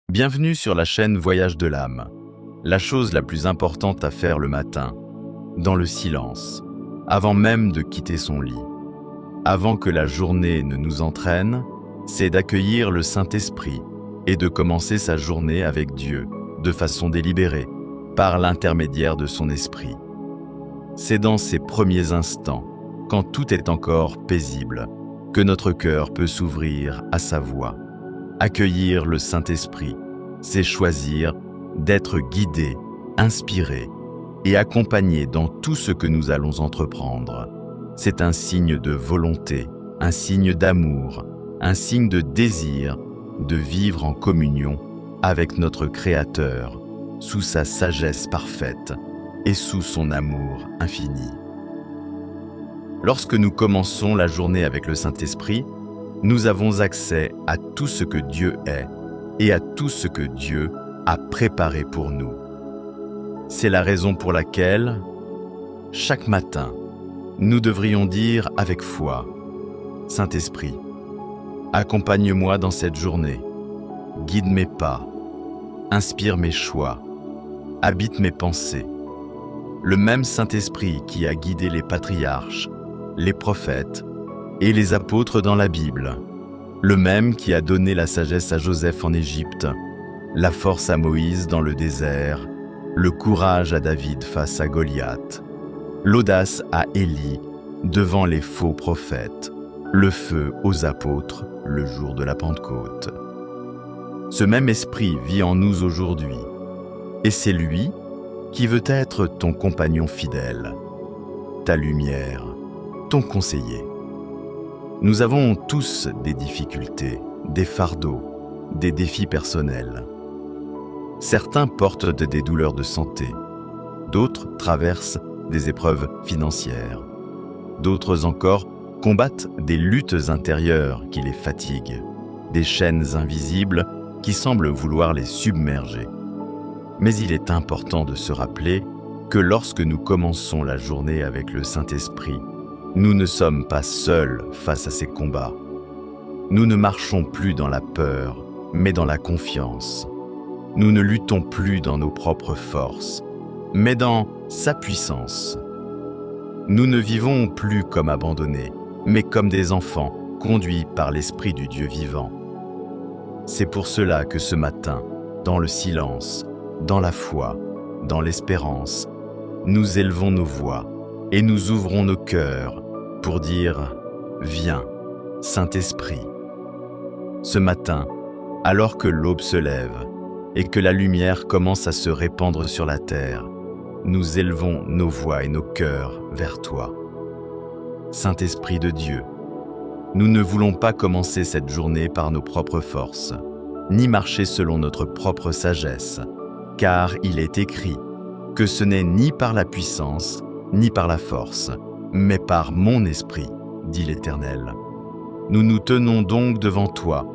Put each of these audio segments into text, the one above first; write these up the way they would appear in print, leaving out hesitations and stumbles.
Bienvenue sur la chaîne Voyage de l'âme. La chose la plus importante à faire le matin, dans le silence, avant même de quitter son lit, avant que la journée ne nous entraîne, c'est d'accueillir le Saint-Esprit et de commencer sa journée avec Dieu, de façon délibérée, par l'intermédiaire de son esprit. C'est dans ces premiers instants, quand tout est encore paisible, que notre cœur peut s'ouvrir à sa voix. Accueillir le Saint-Esprit, c'est choisir d'être guidé, inspiré et accompagné dans tout ce que nous allons entreprendre. C'est un signe de volonté, un signe d'amour, un signe de désir de vivre en communion avec notre Créateur, sous sa sagesse parfaite et sous son amour infini. Lorsque nous commençons la journée avec le Saint-Esprit, nous avons accès à tout ce que Dieu est et à tout ce que Dieu a préparé pour nous. C'est la raison pour laquelle, chaque matin, nous devrions dire avec foi, « Saint-Esprit, accompagne-moi dans cette journée, guide mes pas, inspire mes choix, habite mes pensées. » Le même Saint-Esprit qui a guidé les patriarches, les prophètes et les apôtres dans la Bible, le même qui a donné la sagesse à Joseph en Égypte, la force à Moïse dans le désert, le courage à David face à Goliath, l'audace à Élie devant les faux prophètes, le feu aux apôtres le jour de la Pentecôte. Ce même esprit vit en nous aujourd'hui, et c'est lui qui veut être ton compagnon fidèle, ta lumière, ton conseiller. Nous avons tous des difficultés, des fardeaux, des défis personnels. Certains portent des douleurs de santé, d'autres traversent des épreuves financières, d'autres encore combattent des luttes intérieures qui les fatiguent, des chaînes invisibles qui semblent vouloir les submerger. Mais il est important de se rappeler que lorsque nous commençons la journée avec le Saint-Esprit, nous ne sommes pas seuls face à ces combats. Nous ne marchons plus dans la peur, mais dans la confiance. Nous ne luttons plus dans nos propres forces, mais dans sa puissance. Nous ne vivons plus comme abandonnés, mais comme des enfants conduits par l'Esprit du Dieu vivant. C'est pour cela que ce matin, dans le silence, dans la foi, dans l'espérance, nous élevons nos voix et nous ouvrons nos cœurs pour dire « Viens, Saint-Esprit ». Ce matin, alors que l'aube se lève et que la lumière commence à se répandre sur la terre, nous élevons nos voix et nos cœurs vers toi. Saint-Esprit de Dieu, nous ne voulons pas commencer cette journée par nos propres forces, ni marcher selon notre propre sagesse, car il est écrit que ce n'est ni par la puissance, ni par la force, mais par mon esprit, dit l'Éternel. Nous nous tenons donc devant toi,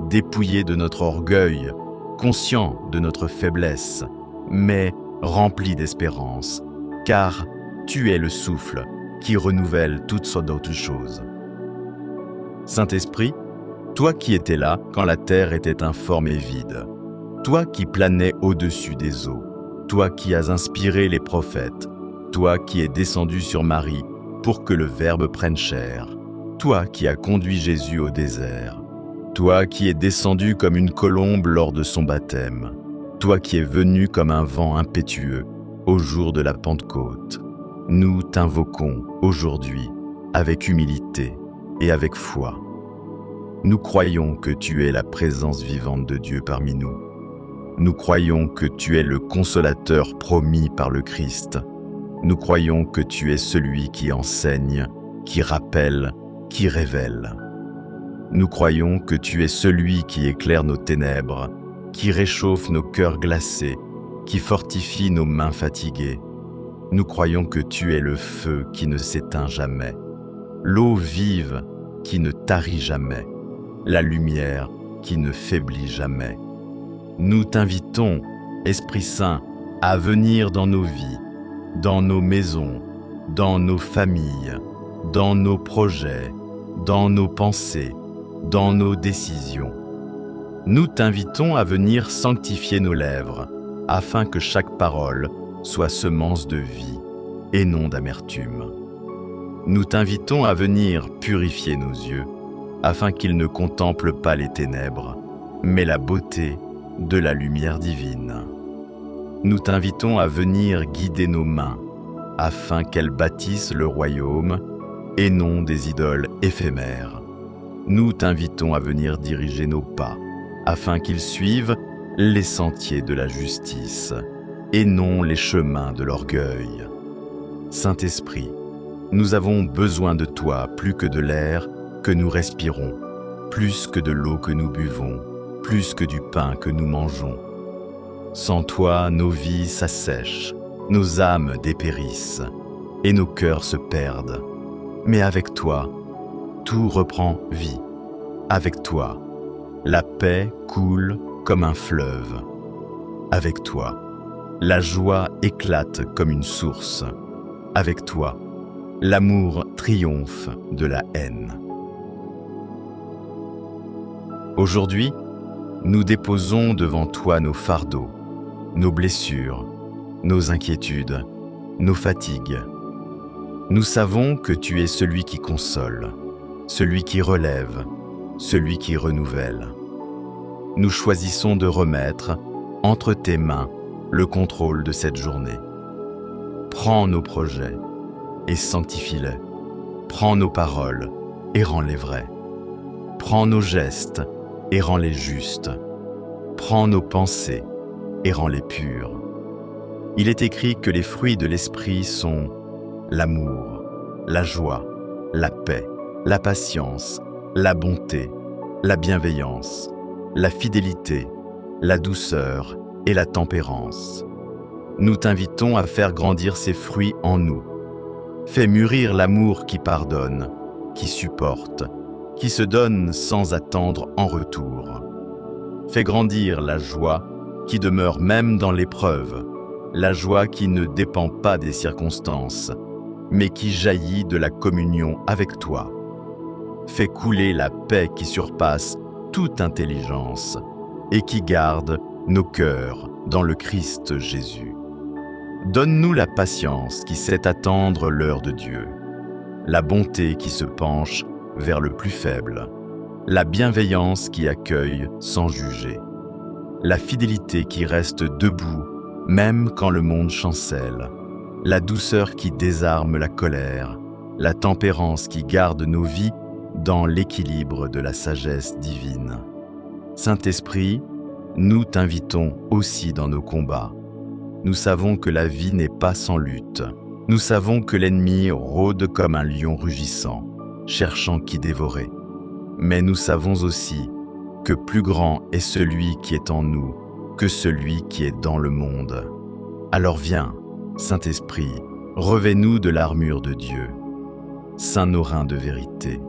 dépouillés de notre orgueil, conscients de notre faiblesse, mais remplis d'espérance, car tu es le souffle qui renouvelle toutes sortes d'autres choses. Saint-Esprit, toi qui étais là quand la terre était informe et vide, toi qui planais au-dessus des eaux, toi qui as inspiré les prophètes, toi qui es descendu sur Marie pour que le Verbe prenne chair, toi qui as conduit Jésus au désert, toi qui es descendu comme une colombe lors de son baptême, toi qui es venu comme un vent impétueux au jour de la Pentecôte, nous t'invoquons aujourd'hui avec humilité et avec foi. Nous croyons que tu es la présence vivante de Dieu parmi nous. Nous croyons que tu es le consolateur promis par le Christ. Nous croyons que tu es celui qui enseigne, qui rappelle, qui révèle. Nous croyons que tu es celui qui éclaire nos ténèbres, qui réchauffe nos cœurs glacés, qui fortifie nos mains fatiguées. Nous croyons que tu es le feu qui ne s'éteint jamais, l'eau vive qui ne tarit jamais, la lumière qui ne faiblit jamais. Nous t'invitons, Esprit Saint, à venir dans nos vies, dans nos maisons, dans nos familles, dans nos projets, dans nos pensées, dans nos décisions. nous t'invitons à venir sanctifier nos lèvres, afin que chaque parole soit semence de vie et non d'amertume. Nous t'invitons à venir purifier nos yeux, afin qu'ils ne contemplent pas les ténèbres, mais la beauté de la lumière divine. Nous t'invitons à venir guider nos mains, afin qu'elles bâtissent le royaume et non des idoles éphémères. Nous t'invitons à venir diriger nos pas, afin qu'ils suivent les sentiers de la justice et non les chemins de l'orgueil. Saint-Esprit, nous avons besoin de toi plus que de l'air que nous respirons, plus que de l'eau que nous buvons, plus que du pain que nous mangeons. Sans toi, nos vies s'assèchent, nos âmes dépérissent et nos cœurs se perdent. Mais avec toi, tout reprend vie. Avec toi, la paix coule comme un fleuve. Avec toi, la joie éclate comme une source. Avec toi, l'amour triomphe de la haine. Aujourd'hui, nous déposons devant toi nos fardeaux, nos blessures, nos inquiétudes, nos fatigues. Nous savons que tu es celui qui console, celui qui relève, celui qui renouvelle. Nous choisissons de remettre entre tes mains le contrôle de cette journée. Prends nos projets et sanctifie-les. Prends nos paroles et rends-les vrais. Prends nos gestes et rends-les justes. Prends nos pensées et rends-les pures. Il est écrit que les fruits de l'esprit sont l'amour, la joie, la paix, la patience, la bonté, la bienveillance, la fidélité, la douceur et la tempérance. Nous t'invitons à faire grandir ces fruits en nous. Fais mûrir l'amour qui pardonne, qui supporte, qui se donne sans attendre en retour. Fais grandir la joie qui demeure même dans l'épreuve, la joie qui ne dépend pas des circonstances, mais qui jaillit de la communion avec toi. Fais couler la paix qui surpasse toute intelligence et qui garde nos cœurs dans le Christ Jésus. Donne-nous la patience qui sait attendre l'heure de Dieu, la bonté qui se penche vers le plus faible, la bienveillance qui accueille sans juger, la fidélité qui reste debout même quand le monde chancelle, la douceur qui désarme la colère, la tempérance qui garde nos vies dans l'équilibre de la sagesse divine. Saint-Esprit, nous t'invitons aussi dans nos combats. Nous savons que la vie n'est pas sans lutte. Nous savons que l'ennemi rôde comme un lion rugissant, cherchant qui dévorer. Mais nous savons aussi que plus grand est celui qui est en nous que celui qui est dans le monde. Alors viens, Saint-Esprit, revêt-nous de l'armure de Dieu. Saint nos reins de vérité,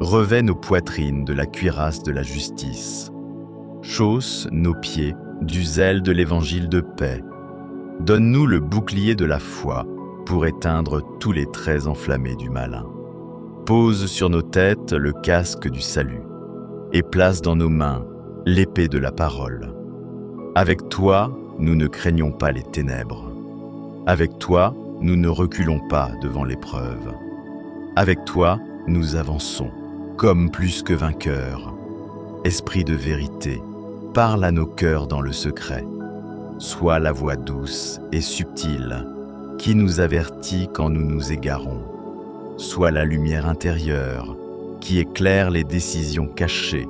revêt nos poitrines de la cuirasse de la justice. Chausse nos pieds du zèle de l'évangile de paix. Donne-nous le bouclier de la foi pour éteindre tous les traits enflammés du malin. Pose sur nos têtes le casque du salut et place dans nos mains l'épée de la parole. Avec toi, nous ne craignons pas les ténèbres. Avec toi, nous ne reculons pas devant l'épreuve. Avec toi, nous avançons, comme plus que vainqueurs. Esprit de vérité, parle à nos cœurs dans le secret. Sois la voix douce et subtile qui nous avertit quand nous nous égarons. Sois la lumière intérieure qui éclaire les décisions cachées.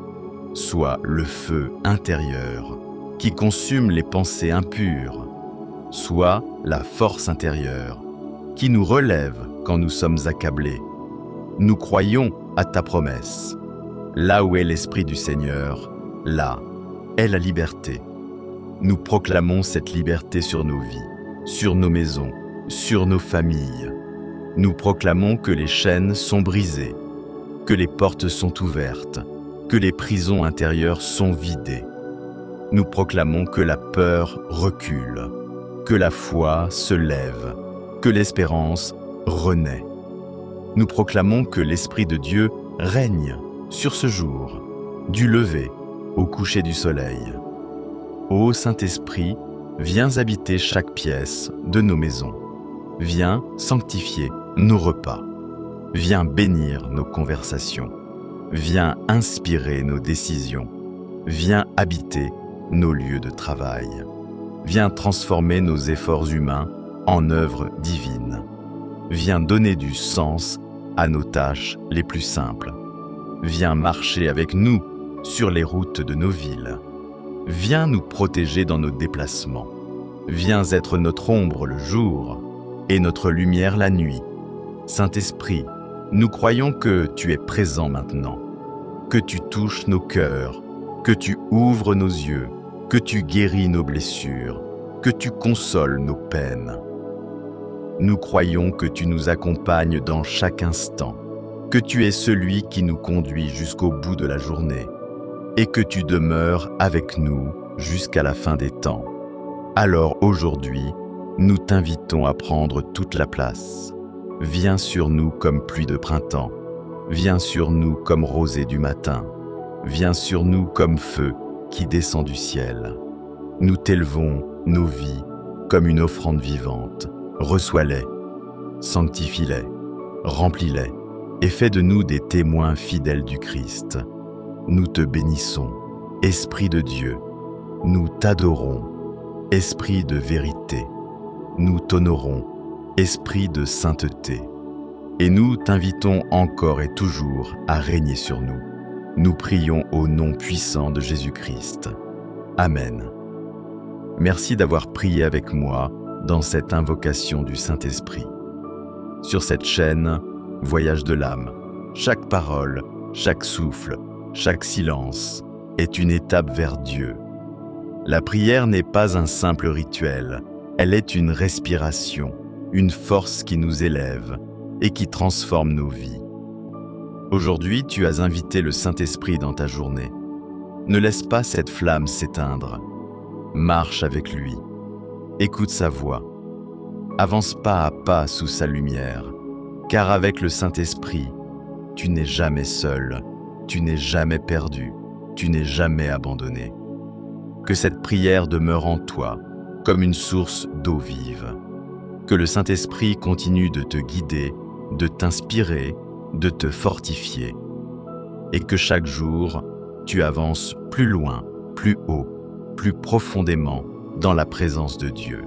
Sois le feu intérieur qui consume les pensées impures. Sois la force intérieure qui nous relève quand nous sommes accablés. Nous croyons à ta promesse. Là où est l'Esprit du Seigneur, là est la liberté. Nous proclamons cette liberté sur nos vies, sur nos maisons, sur nos familles. Nous proclamons que les chaînes sont brisées, que les portes sont ouvertes, que les prisons intérieures sont vidées. Nous proclamons que la peur recule, que la foi se lève, que l'espérance renaît. Nous proclamons que l'Esprit de Dieu règne sur ce jour, du lever au coucher du soleil. Ô Saint-Esprit, viens habiter chaque pièce de nos maisons. Viens sanctifier nos repas. Viens bénir nos conversations. Viens inspirer nos décisions. Viens habiter nos lieux de travail. Viens transformer nos efforts humains en œuvres divines. Viens donner du sens à nos tâches les plus simples. Viens marcher avec nous sur les routes de nos villes. Viens nous protéger dans nos déplacements. Viens être notre ombre le jour et notre lumière la nuit. Saint-Esprit, nous croyons que tu es présent maintenant, que tu touches nos cœurs, que tu ouvres nos yeux, que tu guéris nos blessures, que tu consoles nos peines. Nous croyons que tu nous accompagnes dans chaque instant, que tu es celui qui nous conduit jusqu'au bout de la journée et que tu demeures avec nous jusqu'à la fin des temps. Alors aujourd'hui, nous t'invitons à prendre toute la place. Viens sur nous comme pluie de printemps. Viens sur nous comme rosée du matin. Viens sur nous comme feu qui descend du ciel. Nous t'élevons nos vies comme une offrande vivante. Reçois-les, sanctifie-les, remplis-les et fais de nous des témoins fidèles du Christ. Nous te bénissons, Esprit de Dieu. Nous t'adorons, Esprit de vérité. Nous t'honorons, Esprit de sainteté. Et nous t'invitons encore et toujours à régner sur nous. Nous prions au nom puissant de Jésus-Christ. Amen. Merci d'avoir prié avec moi dans cette invocation du Saint-Esprit. Sur cette chaîne, Voyage de l'âme, chaque parole, chaque souffle, chaque silence est une étape vers Dieu. La prière n'est pas un simple rituel, elle est une respiration, une force qui nous élève et qui transforme nos vies. Aujourd'hui, tu as invité le Saint-Esprit dans ta journée. Ne laisse pas cette flamme s'éteindre. Marche avec lui. Écoute sa voix. Avance pas à pas sous sa lumière, car avec le Saint-Esprit, tu n'es jamais seul, tu n'es jamais perdu, tu n'es jamais abandonné. Que cette prière demeure en toi, comme une source d'eau vive. Que le Saint-Esprit continue de te guider, de t'inspirer, de te fortifier. Et que chaque jour, tu avances plus loin, plus haut, plus profondément dans la présence de Dieu.